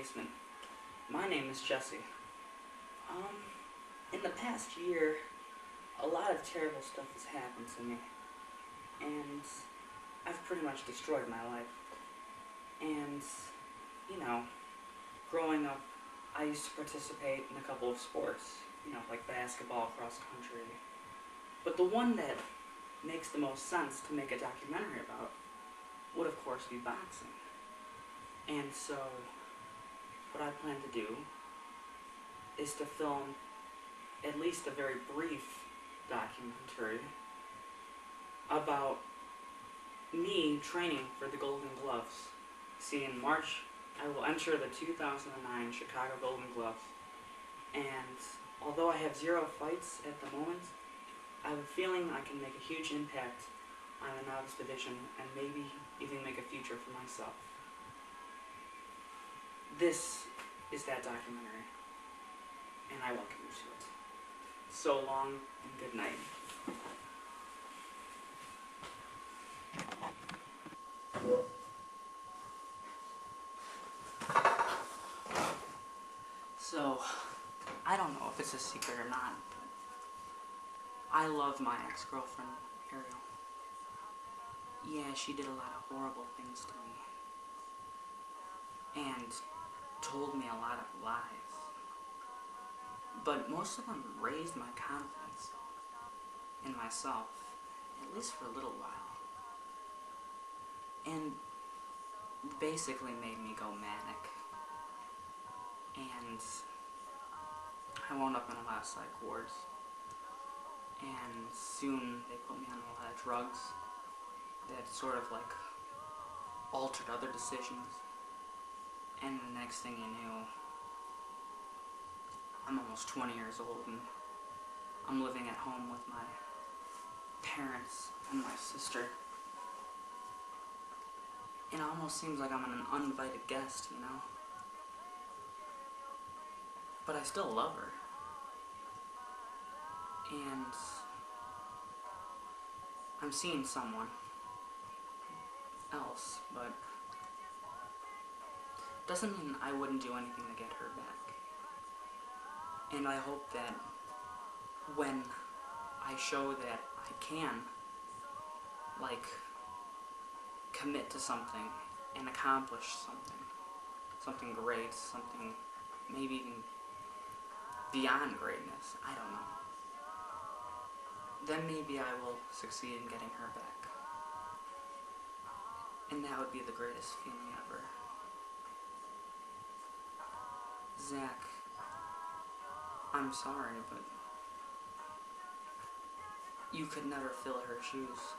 basement. My name is Jesse. In the past year, a lot of terrible stuff has happened to me, and I've pretty much destroyed my life. And, you know, growing up, I used to participate in a couple of sports, like basketball, cross country. But the one that makes the most sense to make a documentary about would, of course, be boxing. And so, what I plan to do is to film at least a very brief documentary about me training for the Golden Gloves. See, in March, I will enter the 2009 Chicago Golden Gloves, and although I have 0 fights at the moment, I have a feeling I can make a huge impact on the novice division and maybe even make a future for myself. This is that documentary, and I welcome you to it. So long, and good night. So, I don't know if it's a secret or not, but I love my ex-girlfriend, Ariel. Yeah, she did a lot of horrible things to me, and told me a lot of lies. But most of them raised my confidence in myself, at least for a little while. And basically made me go manic. And I wound up in a lot of psych wards. And soon they put me on a lot of drugs that sort of like altered other decisions. And the next thing you knew, I'm almost 20 years old and I'm living at home with my parents and my sister. It almost seems like I'm an uninvited guest, But I still love her. And I'm seeing someone else, but doesn't mean I wouldn't do anything to get her back. And I hope that when I show that I can, commit to something and accomplish something great, something maybe even beyond greatness, I don't know. Then maybe I will succeed in getting her back. And that would be the greatest feeling ever. Zach, I'm sorry, but you could never fill her shoes.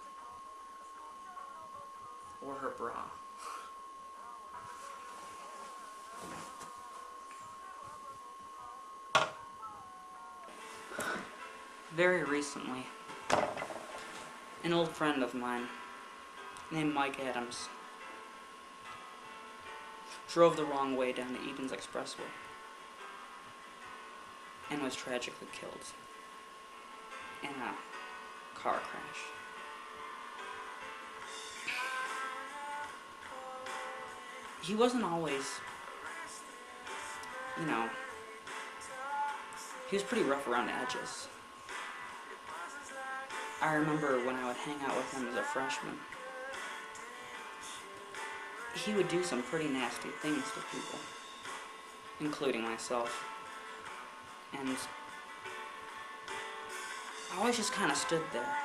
Or her bra. Very recently, an old friend of mine, named Mike Adams, drove the wrong way down the Edens Expressway and was tragically killed in a car crash. He wasn't always, he was pretty rough around the edges. I remember when I would hang out with him as a freshman, he would do some pretty nasty things to people, including myself. And I always just kind of stood there.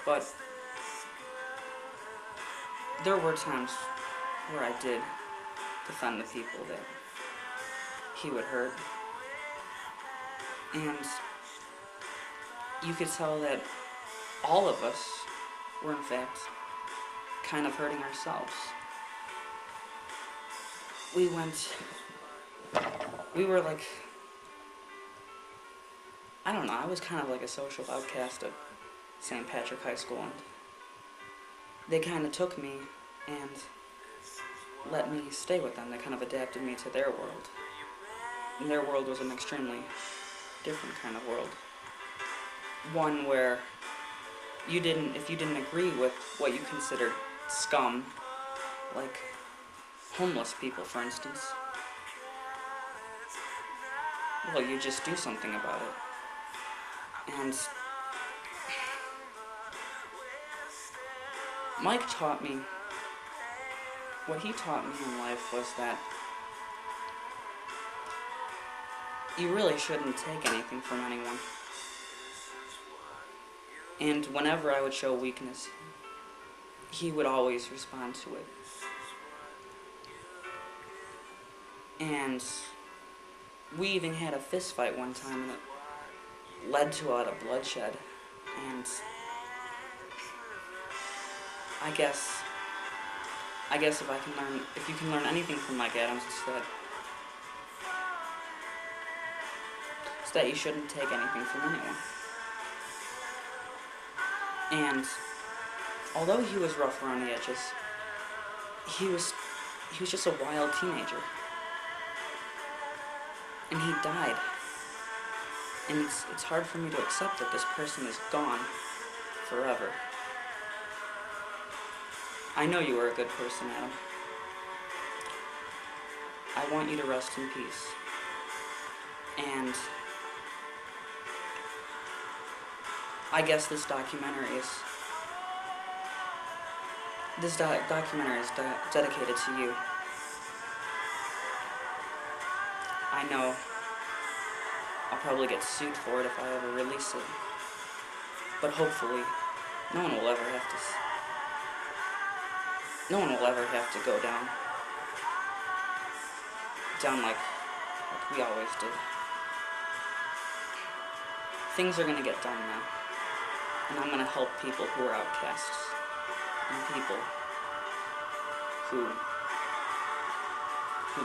But there were times where I did defend the people that he would hurt. And you could tell that all of us were in fact kind of hurting ourselves. We were like, I don't know, I was kind of like a social outcast at St. Patrick High School, and they kind of took me and let me stay with them. They kind of adapted me to their world. And their world was an extremely different kind of world. One where if you didn't agree with what you considered scum, like homeless people, for instance. Well, you just do something about it. And Mike taught me, what he taught me in life was that you really shouldn't take anything from anyone. And whenever I would show weakness, he would always respond to it. And we even had a fist fight one time, and it led to a lot of bloodshed. And I guess if you can learn anything from Mike Adams, it's that you shouldn't take anything from anyone. And although he was rough around the edges, he was just a wild teenager. And he died. And it's hard for me to accept that this person is gone forever. I know you are a good person, Adam. I want you to rest in peace. And I guess this documentary is dedicated to you. I know I'll probably get sued for it if I ever release it, but hopefully no one will ever have to go down like we always did. Things are gonna get done now, and I'm gonna help people who are outcasts and people who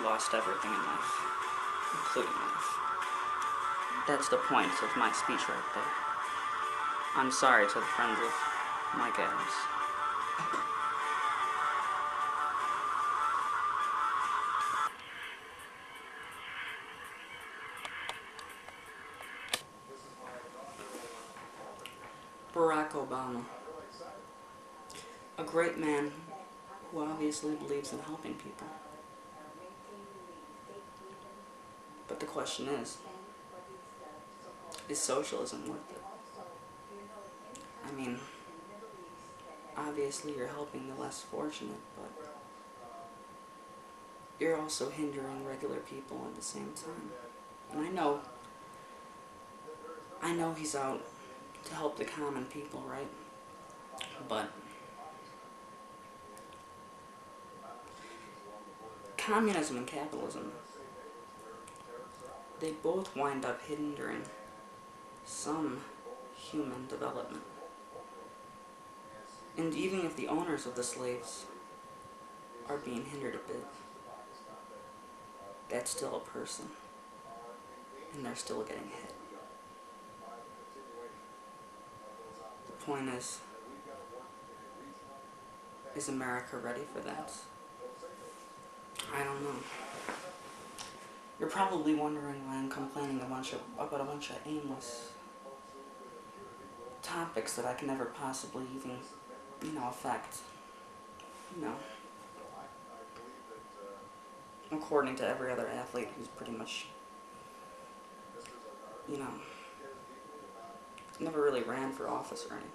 lost everything in life, including life. That's the point of my speech right there. I'm sorry to the friends of Mike Adams. Barack Obama. A great man who obviously believes in helping people. But the question is socialism worth it? I mean, obviously you're helping the less fortunate, but you're also hindering regular people at the same time. And I know he's out to help the common people, right? But communism and capitalism, they both wind up hindering some human development. And even if the owners of the slaves are being hindered a bit, that's still a person, and they're still getting hit. The point is America ready for that? I don't know. You're probably wondering why I'm complaining about a bunch of aimless topics that I can never possibly even, affect. According to every other athlete who's pretty much, never really ran for office or anything.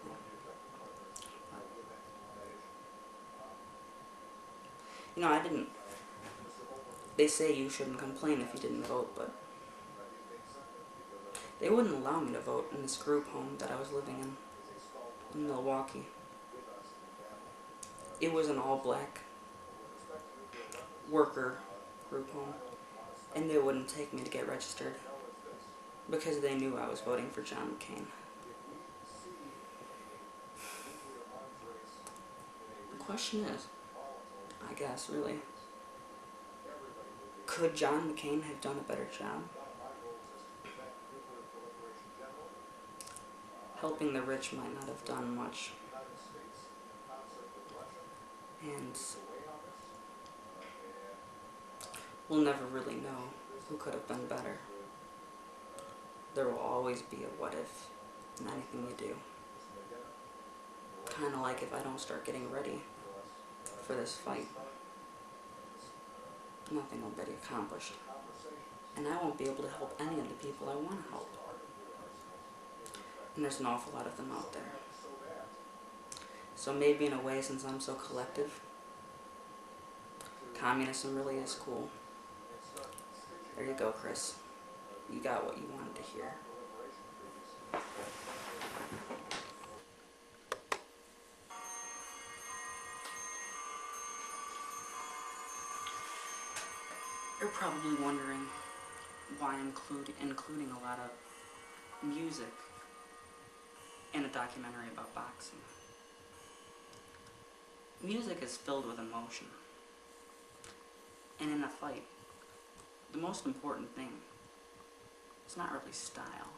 I didn't. They say you shouldn't complain if you didn't vote, but they wouldn't allow me to vote in this group home that I was living in Milwaukee. It was an all-black worker group home, and they wouldn't take me to get registered because they knew I was voting for John McCain. The question is, I guess, really, could John McCain have done a better job? Helping the rich might not have done much. And we'll never really know who could have done better. There will always be a what if in anything you do. Kind of like if I don't start getting ready for this fight. nothing will be accomplished. And I won't be able to help any of the people I want to help. And there's an awful lot of them out there. So maybe in a way, since I'm so collective, communism really is cool. There you go, Chris. You got what you wanted to hear. You're probably wondering why I'm including a lot of music in a documentary about boxing. Music is filled with emotion. And in a fight, the most important thing is not really style.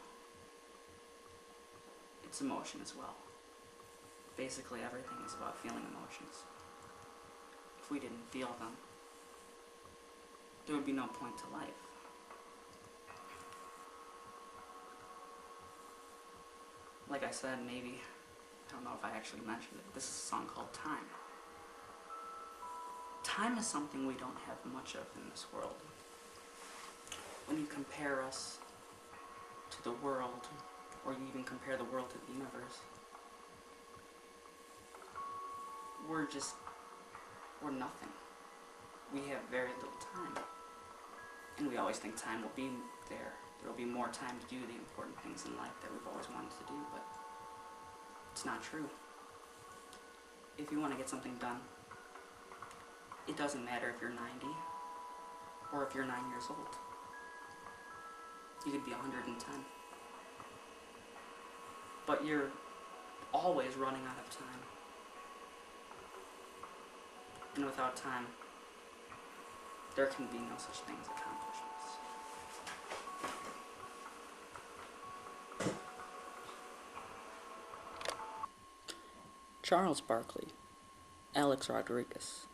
It's emotion as well. Basically, everything is about feeling emotions. If we didn't feel them, there would be no point to life. Like I said, maybe, I don't know if I actually mentioned it, this is a song called Time. Time is something we don't have much of in this world. When you compare us to the world, or you even compare the world to the universe, we're nothing. We have very little time. And we always think time will be there. There will be more time to do the important things in life that we've always wanted to do, but it's not true. If you want to get something done, it doesn't matter if you're 90 or if you're 9 years old. You could be 110. But you're always running out of time. And without time, there can be no such thing as accomplishments. Charles Barkley, Alex Rodriguez,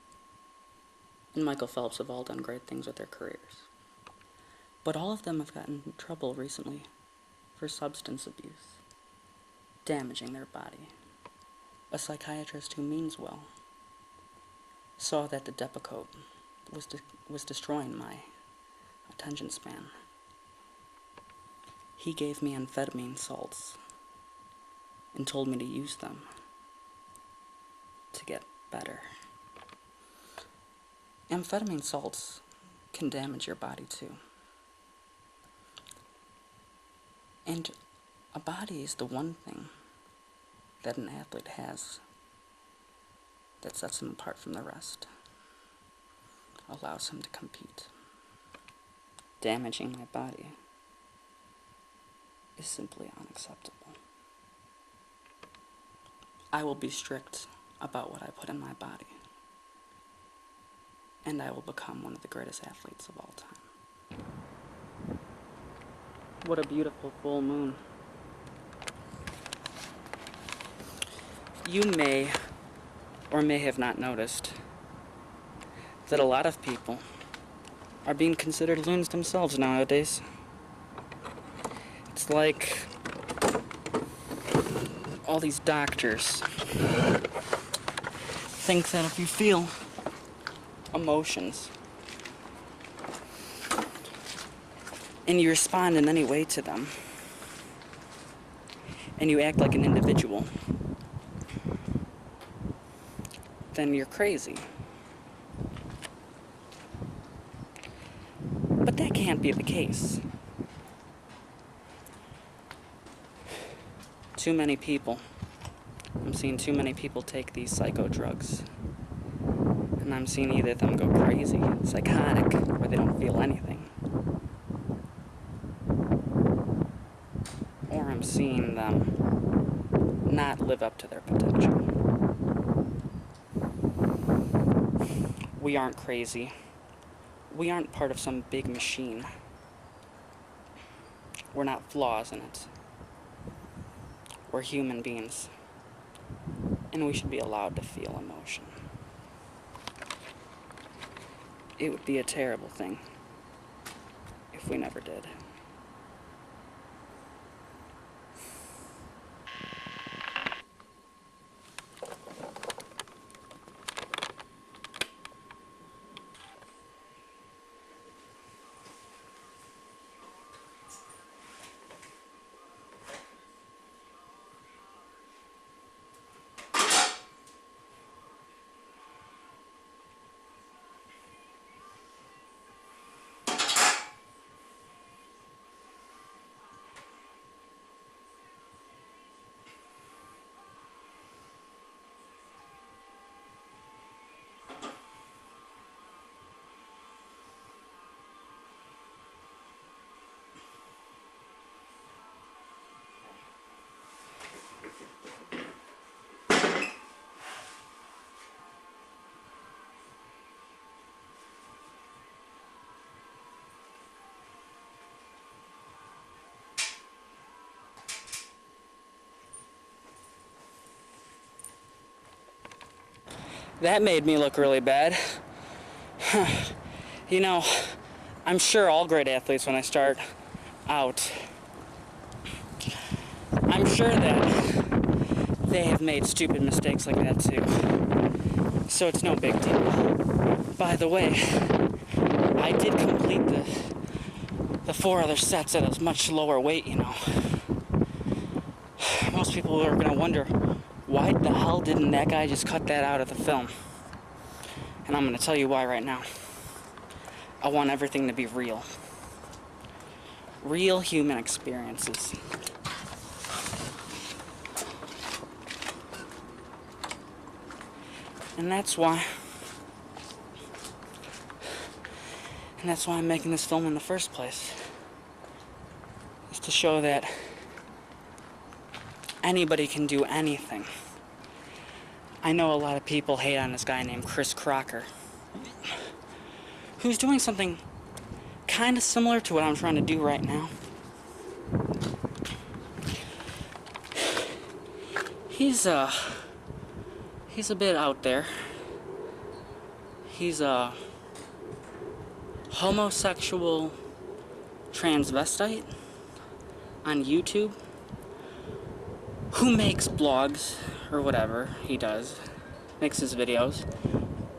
and Michael Phelps have all done great things with their careers. But all of them have gotten in trouble recently for substance abuse, damaging their body. A psychiatrist who means well saw that the Depakote was destroying my attention span. He gave me amphetamine salts and told me to use them to get better. Amphetamine salts can damage your body too. And a body is the one thing that an athlete has that sets him apart from the rest, allows him to compete. Damaging my body is simply unacceptable. I will be strict about what I put in my body, and I will become one of the greatest athletes of all time. What a beautiful full moon. You may or may have not noticed that a lot of people are being considered loons themselves nowadays. It's like all these doctors think that if you feel emotions and you respond in any way to them and you act like an individual, then you're crazy. But that can't be the case. Too many people. I'm seeing too many people take these psycho drugs. And I'm seeing either them go crazy, psychotic, or they don't feel anything. Or I'm seeing them not live up to their potential. We aren't crazy. We aren't part of some big machine. We're not flaws in it. We're human beings. And we should be allowed to feel emotion. It would be a terrible thing if we never did. That made me look really bad. You know, I'm sure all great athletes when I start out, I'm sure that they have made stupid mistakes like that too. So it's no big deal. By the way, I did complete the 4 other sets at a much lower weight, you know. Most people are gonna wonder, why the hell didn't that guy just cut that out of the film? And I'm gonna tell you why right now. I want everything to be real. Real human experiences. And that's why I'm making this film in the first place. Is to show that anybody can do anything. I know a lot of people hate on this guy named Chris Crocker, who's doing something kind of similar to what I'm trying to do right now. He's a bit out there. He's a homosexual transvestite on YouTube who makes blogs or whatever he does, makes his videos,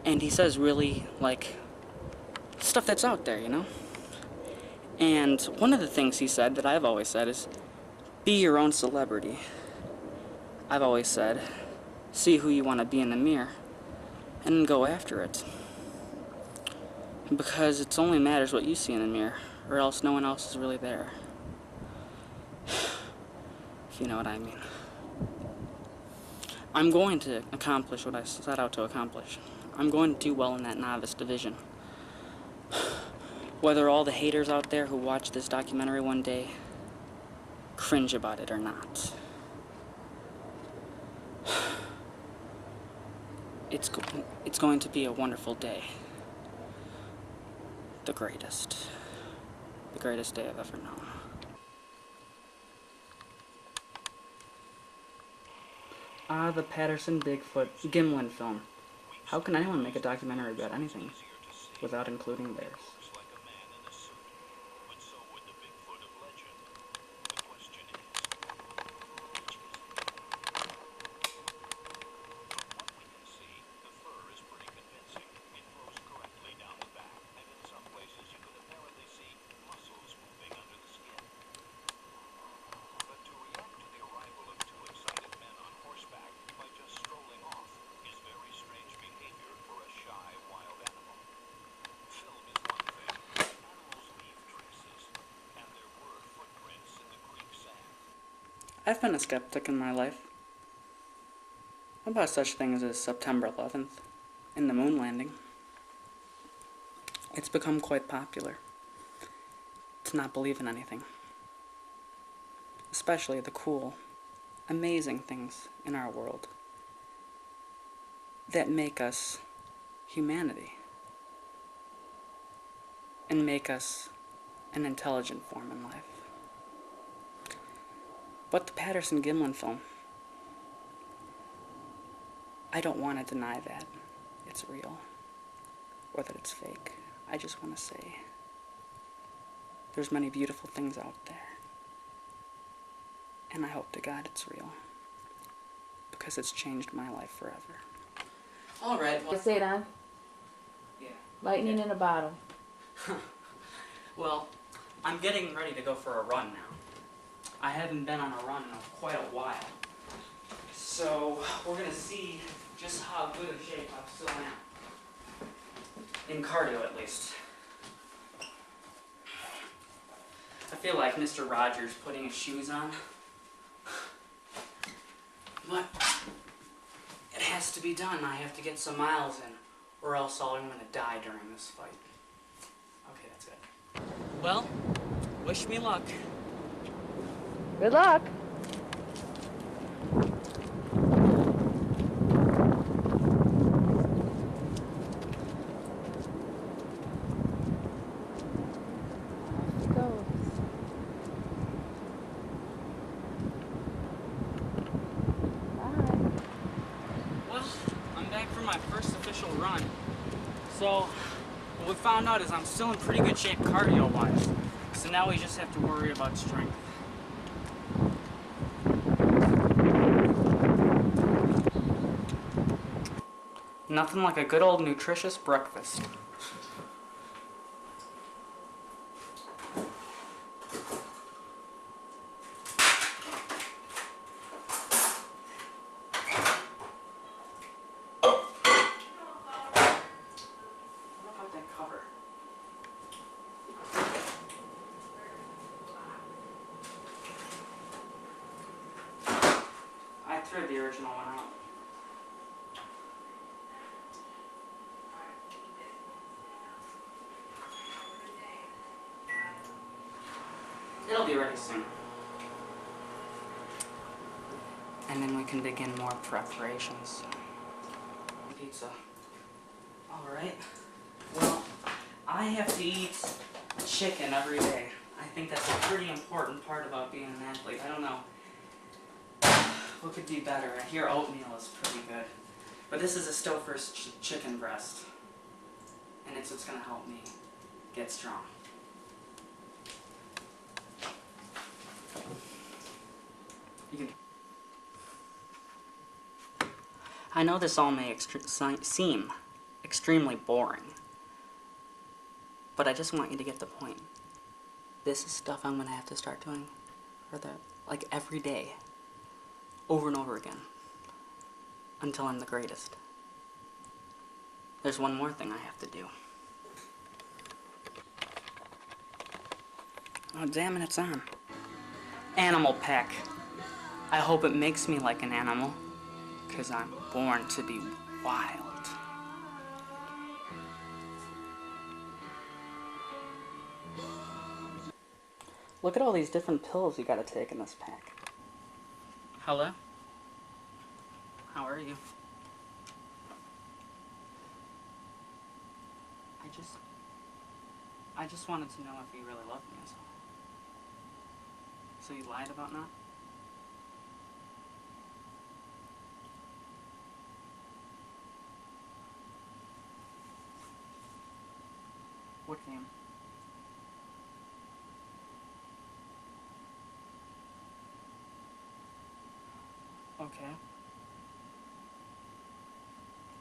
and he says really, like, stuff that's out there, you know? And one of the things he said that I've always said is, be your own celebrity. I've always said, see who you want to be in the mirror, and go after it. Because it only matters what you see in the mirror, or else no one else is really there. If you know what I mean. I'm going to accomplish what I set out to accomplish. I'm going to do well in that novice division. Whether all the haters out there who watch this documentary one day cringe about it or not. It's going to be a wonderful day. The greatest day I've ever known. Ah, the Patterson Bigfoot Gimlin film. How can anyone make a documentary about anything without including bears? I've been a skeptic in my life about such things as September 11th and the moon landing. It's become quite popular to not believe in anything, especially the cool, amazing things in our world that make us humanity and make us an intelligent form in life. But the Patterson Gimlin film, I don't want to deny that it's real or that it's fake. I just want to say there's many beautiful things out there. And I hope to God it's real, because it's changed my life forever. Alright, well... Say it on. Yeah. Lightning in a bottle. Well, I'm getting ready to go for a run now. I haven't been on a run in quite a while. So, we're going to see just how good a shape I still am. In cardio, at least. I feel like Mr. Rogers putting his shoes on. But it has to be done. I have to get some miles in, or else I'm going to die during this fight. Okay, that's it. Well, wish me luck. Good luck. initial run. So what we found out is I'm still in pretty good shape cardio-wise. So now we just have to worry about strength. Nothing like a good old nutritious breakfast. I threw the original one out. It'll be ready soon. And then we can begin more preparations. Pizza. Alright. Well, I have to eat chicken every day. I think that's a pretty important part about being an athlete. I don't know. What could be better? I hear oatmeal is pretty good. But this is a Stouffer's chicken breast. And it's what's going to help me get strong. You can. I know this all may seem extremely boring. But I just want you to get the point. This is stuff I'm going to have to start doing for like every day. Over and over again. Until I'm the greatest. There's one more thing I have to do. Oh, damn it, it's on. Animal pack. I hope it makes me like an animal. Because I'm born to be wild. Look at all these different pills you gotta take in this pack. Hello? How are you? I just wanted to know if you really loved me as well. So you lied about not? What game? Okay.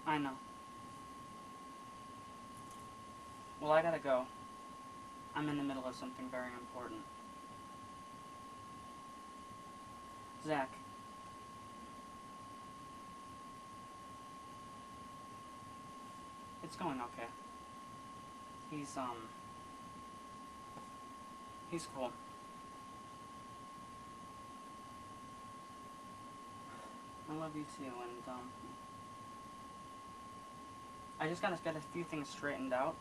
I know. Well, I gotta go. I'm in the middle of something very important. Zach. It's going okay. He's cool. I love you too, and, I just gotta get a few things straightened out.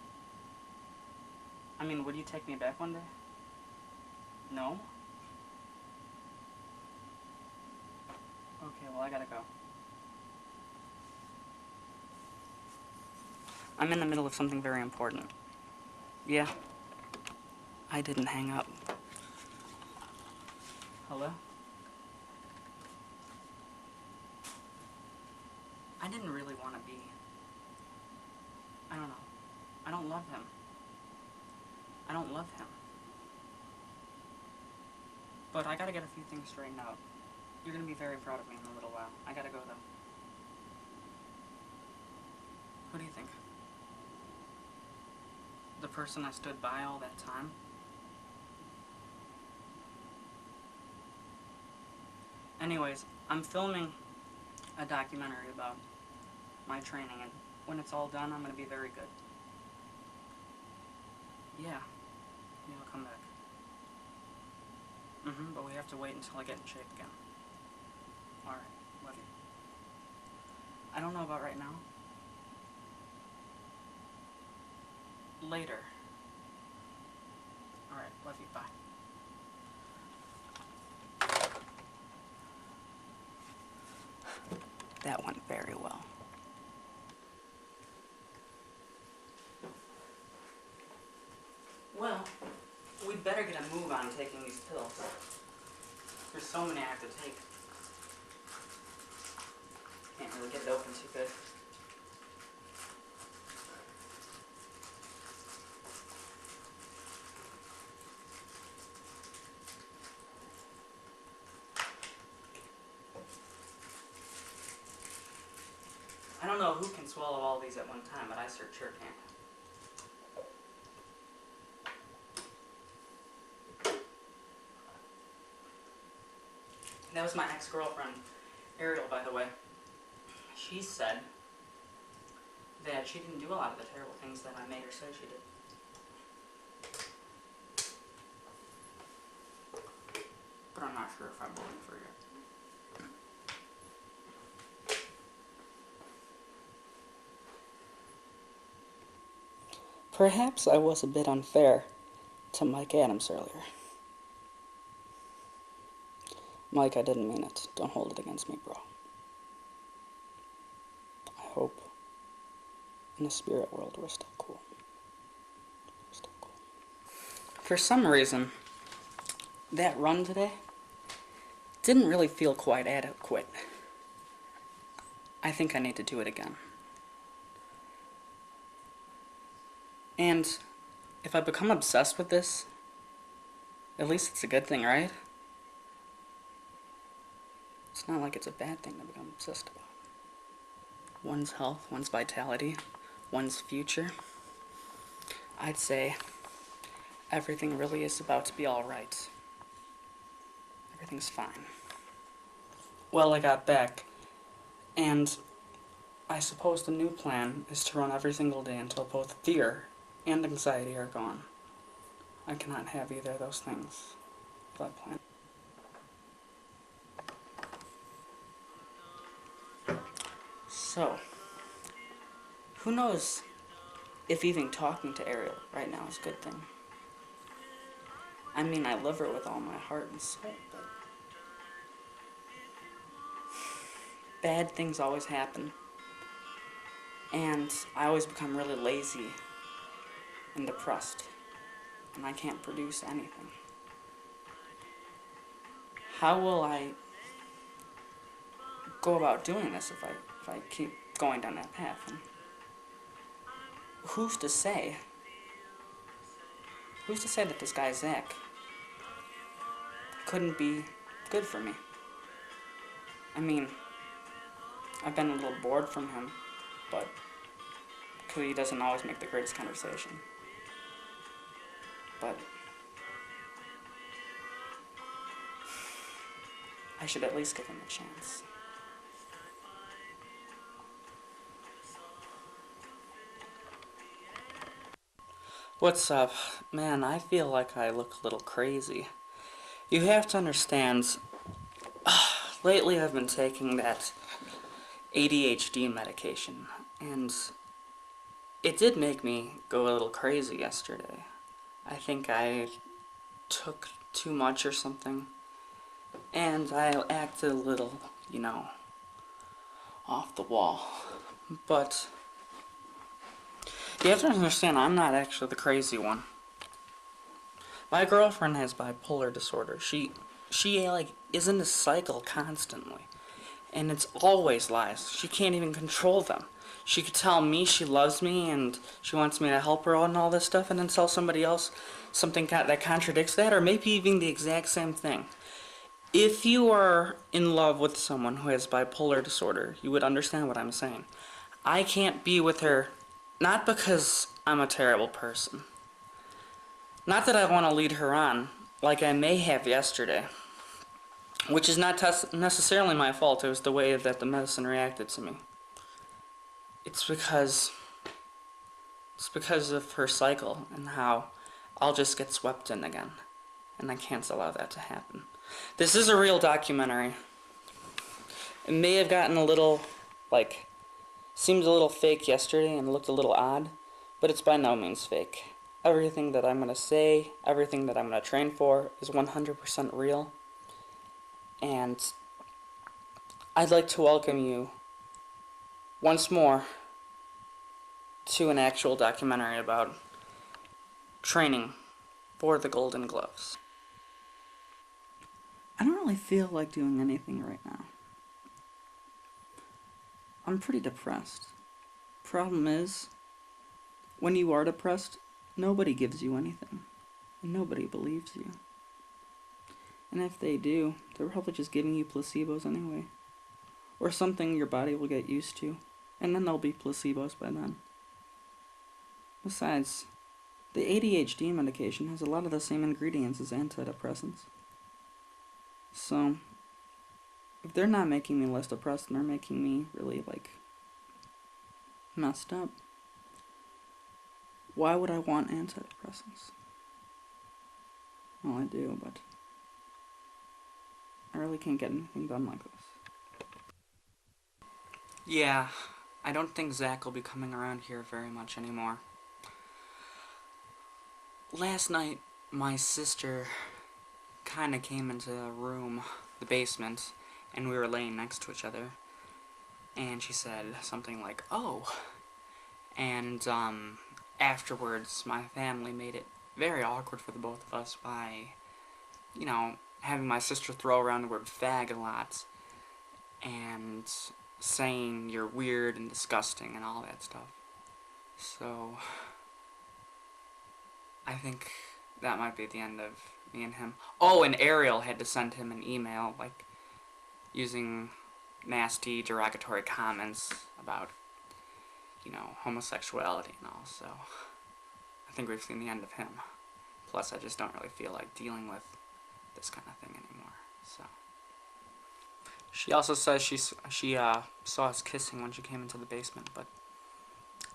I mean, would you take me back one day? No? Okay, well, I gotta go. I'm in the middle of something very important. Yeah. I didn't hang up. Hello? I didn't really want to be. I don't know. I don't love him. I don't love him. But I gotta get a few things straightened out. You're gonna be very proud of me in a little while. I gotta go though. Who do you think? The person I stood by all that time? Anyways, I'm filming a documentary about my training, and when it's all done, I'm going to be very good. Yeah. Yeah, I'll come back. But we have to wait until I get in shape again. Alright, love you. I don't know about right now. Later. Alright, love you, bye. That went very well. Well, we'd better get a move on taking these pills. There's so many I have to take. Can't really get it open too good. don't know who can swallow all these at one time, but I sure can't. That was my ex-girlfriend, Ariel, by the way. She said that she didn't do a lot of the terrible things that I made her say she did. But I'm not sure if I believe her yet. Perhaps I was a bit unfair to Mike Adams earlier. Mike, I didn't mean it. Don't hold it against me, bro. I hope in the spirit world we're still cool. We're still cool. For some reason, that run today didn't really feel quite adequate. I think I need to do it again. And if I become obsessed with this, at least it's a good thing, right? It's not like it's a bad thing to become obsessed about. One's health, one's vitality, one's future. I'd say everything really is about to be alright. Everything's fine. Well, I got back, and I suppose the new plan is to run every single day until both fear and anxiety are gone. I cannot have either of those things. That plan. So, who knows if even talking to Ariel right now is a good thing. I mean, I love her with all my heart and soul, but bad things always happen. And I always become really lazy and depressed, and I can't produce anything. How will I go about doing this if I keep going down that path? And who's to say that this guy Zach couldn't be good for me? I mean, I've been a little bored from him, but because he doesn't always make the greatest conversation. But I should at least give him a chance. What's up? Man, I feel like I look a little crazy. You have to understand, lately I've been taking that ADHD medication, and it did make me go a little crazy yesterday. I think I took too much or something, and I acted a little, off the wall. But you have to understand, I'm not actually the crazy one. My girlfriend has bipolar disorder. She is in a cycle constantly. And it's always lies. She can't even control them. She could tell me she loves me and she wants me to help her out and all this stuff, and then tell somebody else something that contradicts that, or maybe even the exact same thing. If you are in love with someone who has bipolar disorder, you would understand what I'm saying. I can't be with her, not because I'm a terrible person. Not that I want to lead her on, like I may have yesterday. Which is not necessarily my fault. It was the way that the medicine reacted to me. It's because of her cycle and how I'll just get swept in again. And I can't allow that to happen. This is a real documentary. It may have gotten a little, seemed a little fake yesterday and looked a little odd, but it's by no means fake. Everything that I'm going to say, everything that I'm going to train for is 100% real. And I'd like to welcome you once more to an actual documentary about training for the Golden Gloves. I don't really feel like doing anything right now. I'm pretty depressed. Problem is, when you are depressed, nobody gives you anything, and nobody believes you. And if they do, they're probably just giving you placebos anyway. Or something your body will get used to. And then there'll be placebos by then. Besides, the ADHD medication has a lot of the same ingredients as antidepressants. So, if they're not making me less depressed and they're making me really, messed up, why would I want antidepressants? Well, I do, but I really can't get anything done like this. Yeah, I don't think Zach will be coming around here very much anymore. Last night, my sister kinda came into the room, the basement, and we were laying next to each other, and she said something like, "Oh," and, afterwards, my family made it very awkward for the both of us by, having my sister throw around the word fag a lot, and saying you're weird and disgusting and all that stuff. So, I think that might be the end of me and him. Oh, and Ariel had to send him an email, using nasty, derogatory comments about, homosexuality and all, so I think we've seen the end of him. Plus, I just don't really feel like dealing with this kind of thing anymore, so. She also says she saw us kissing when she came into the basement, but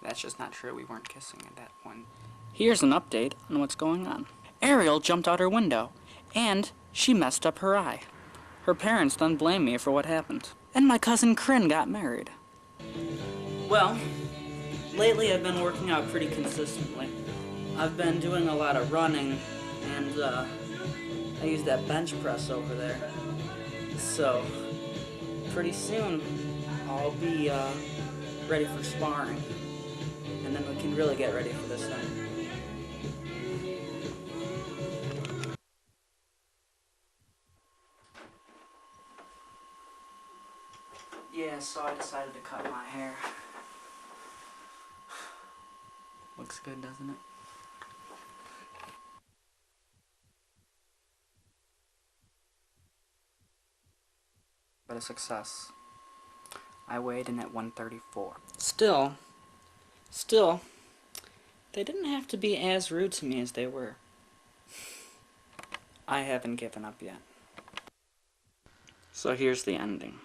that's just not true. We weren't kissing at that point. Here's an update on what's going on. Ariel jumped out her window, and she messed up her eye. Her parents then blamed me for what happened. And my cousin Kryn got married. Well, lately I've been working out pretty consistently. I've been doing a lot of running, and I use that bench press over there. So, pretty soon, I'll be ready for sparring. And then we can really get ready for this thing. Yeah, so I decided to cut my hair. Looks good, doesn't it? But a success. I weighed in at 134. Still, they didn't have to be as rude to me as they were. I haven't given up yet. So here's the ending.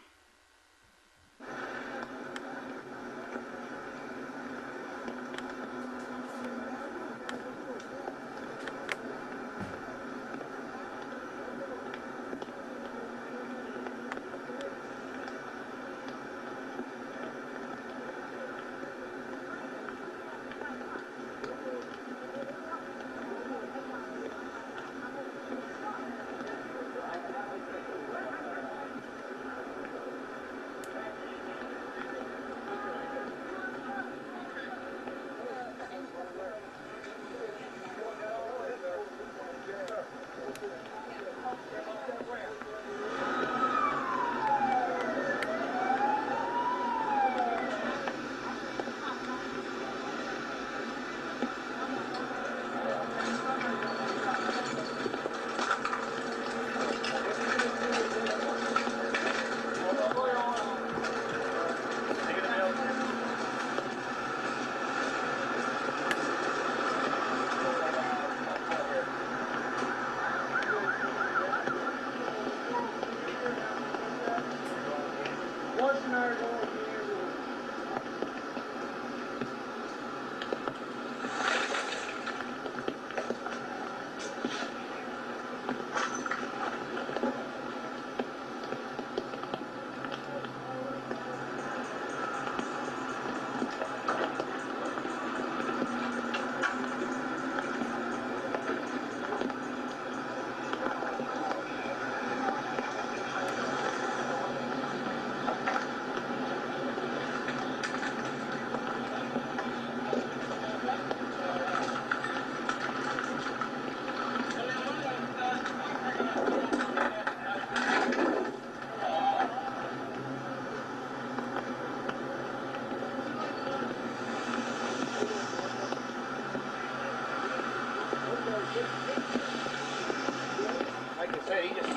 Like I said, he just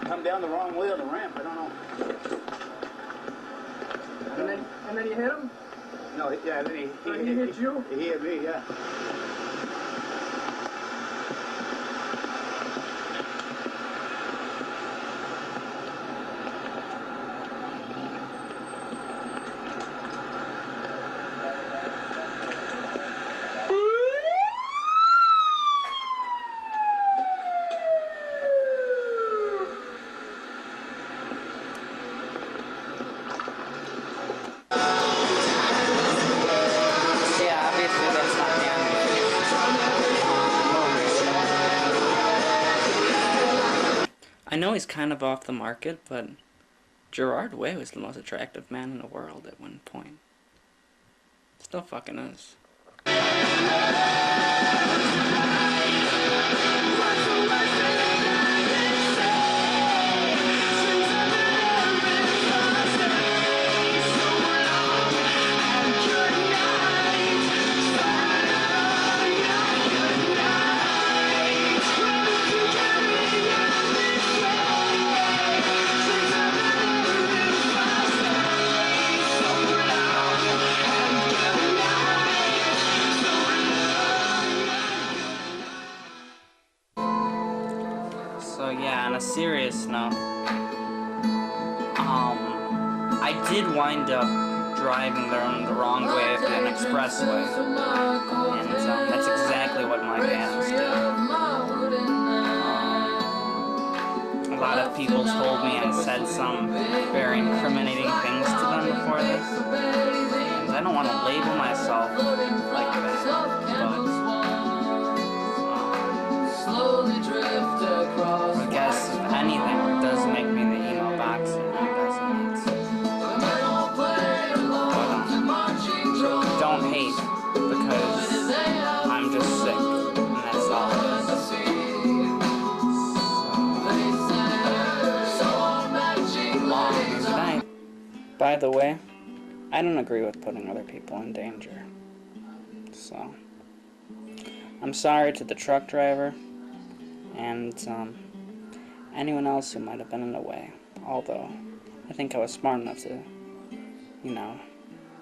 come down the wrong way of the ramp. I don't know. And then And then you hit him? No, yeah, then he hit you? He hit me, yeah. Yeah, obviously that's not the end. I know he's kind of off the market, but Gerard Way was the most attractive man in the world at one point. Still fucking is. So yeah, on a serious note, I did wind up driving the wrong way up an expressway, and that's exactly what my parents did. A lot of people told me I said some very incriminating things to them before this, and I don't want to label myself like that, but I guess if anything, it does make me the emo boxer, doesn't it? Don't hate, because I'm just sick, and that's all it is. So, long good night. By the way, I don't agree with putting other people in danger. So, I'm sorry to the truck driver, and anyone else who might have been in the way. Although, I think I was smart enough to, you know,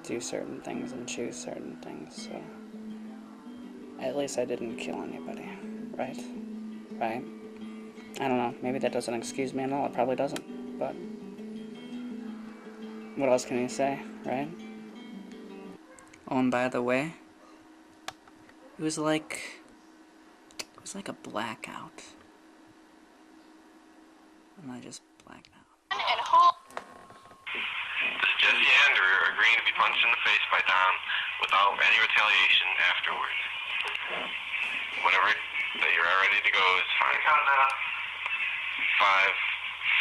do certain things and choose certain things, so at least I didn't kill anybody, right? Right? I don't know, maybe that doesn't excuse me at all, it probably doesn't, but what else can you say, right? Oh, and by the way, it was like a blackout, and I just blacked out. Jesse Andrew agreeing to be punched in the face by Don without any retaliation afterwards. Whenever that you're ready to go is fine. 5,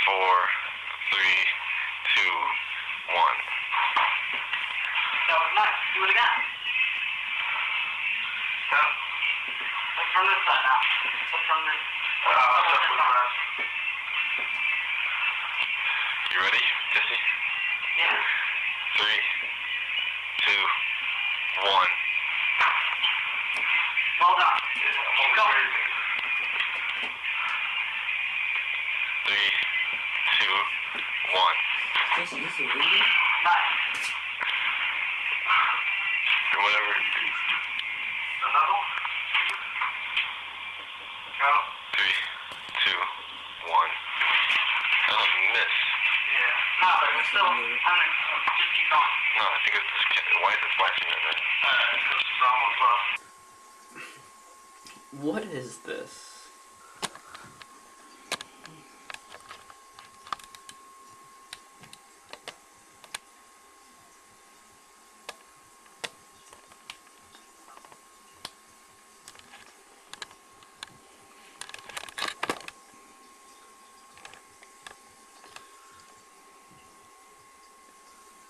4, 3, 2, 1. That was nice. Do it again. Yeah. Look from this side now. Look from this. You ready, Jesse? Yeah. 3, 2, 1. Well done. Keep going. 3, 2, 1. This is really Nice. Or whatever. Another one? Go. 3, 2, 1. That was a miss. Yeah. No, but it's still, just keep going. No, I think it's just, why is it flashing at that? This is almost rough. What is this?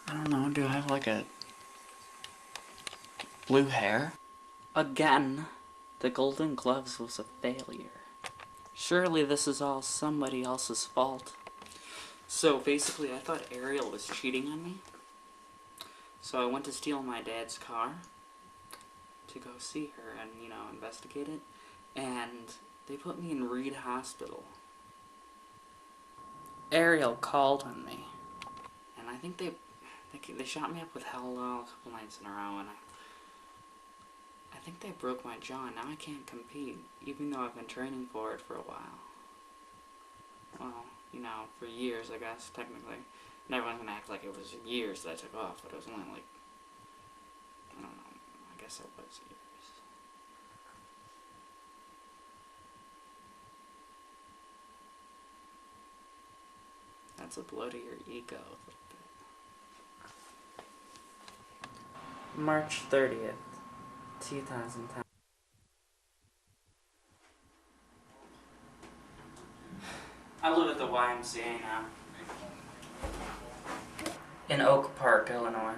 I don't know, do I have like a blue hair? Again, the Golden Gloves was a failure. Surely this is all somebody else's fault. So basically I thought Ariel was cheating on me. So I went to steal my dad's car to go see her and, you know, investigate it. And they put me in Reed Hospital. Ariel called on me. And I think they They shot me up with Hell a couple nights in a row, and I think they broke my jaw. Now I can't compete, even though I've been training for it for a while. Well, you know, for years, I guess, technically. And everyone's gonna act like it was years that I took off, but it was only like, I don't know, I guess it was years. That's a blow to your ego a little bit. March 30th, 2010. I live at the YMCA now. In Oak Park, Illinois.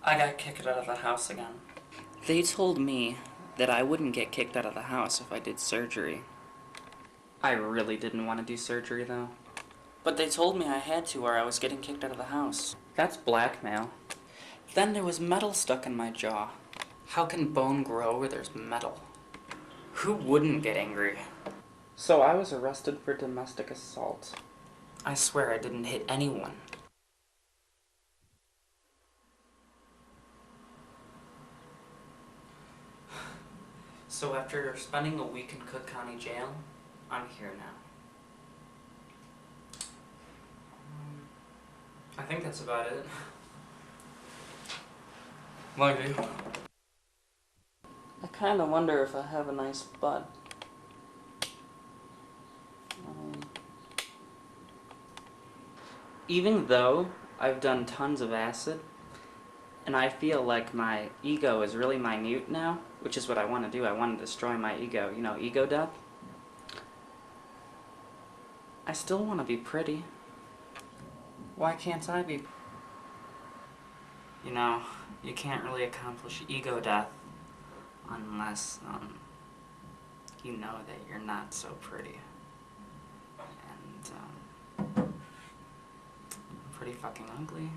I got kicked out of the house again. They told me that I wouldn't get kicked out of the house if I did surgery. I really didn't want to do surgery, though. But they told me I had to or I was getting kicked out of the house. That's blackmail. Then there was metal stuck in my jaw. How can bone grow where there's metal? Who wouldn't get angry? So I was arrested for domestic assault. I swear I didn't hit anyone. So after spending a week in Cook County Jail, I'm here now. I think that's about it. Maybe. I kinda wonder if I have a nice butt. Even though I've done tons of acid, and I feel like my ego is really minute now, which is what I want to do. I want to destroy my ego. You know, ego death. I still want to be pretty. Why can't I be? You know, you can't really accomplish ego death unless, you know that you're not so pretty. And, pretty fucking ugly.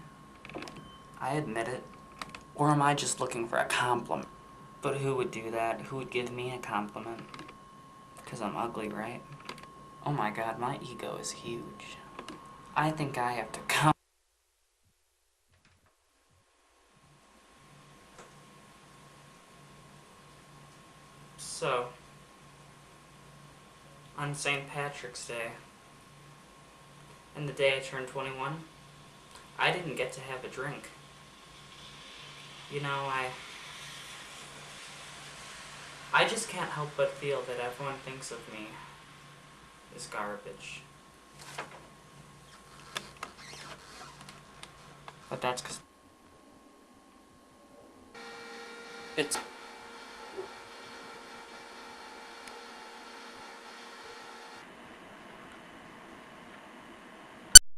I admit it. Or am I just looking for a compliment? But who would do that? Who would give me a compliment? Because I'm ugly, right? Oh my god, my ego is huge. I think I have to come. So, on St. Patrick's Day, and the day I turned 21, I didn't get to have a drink. You know, I just can't help but feel that everyone thinks of me as garbage. But that's 'cause it's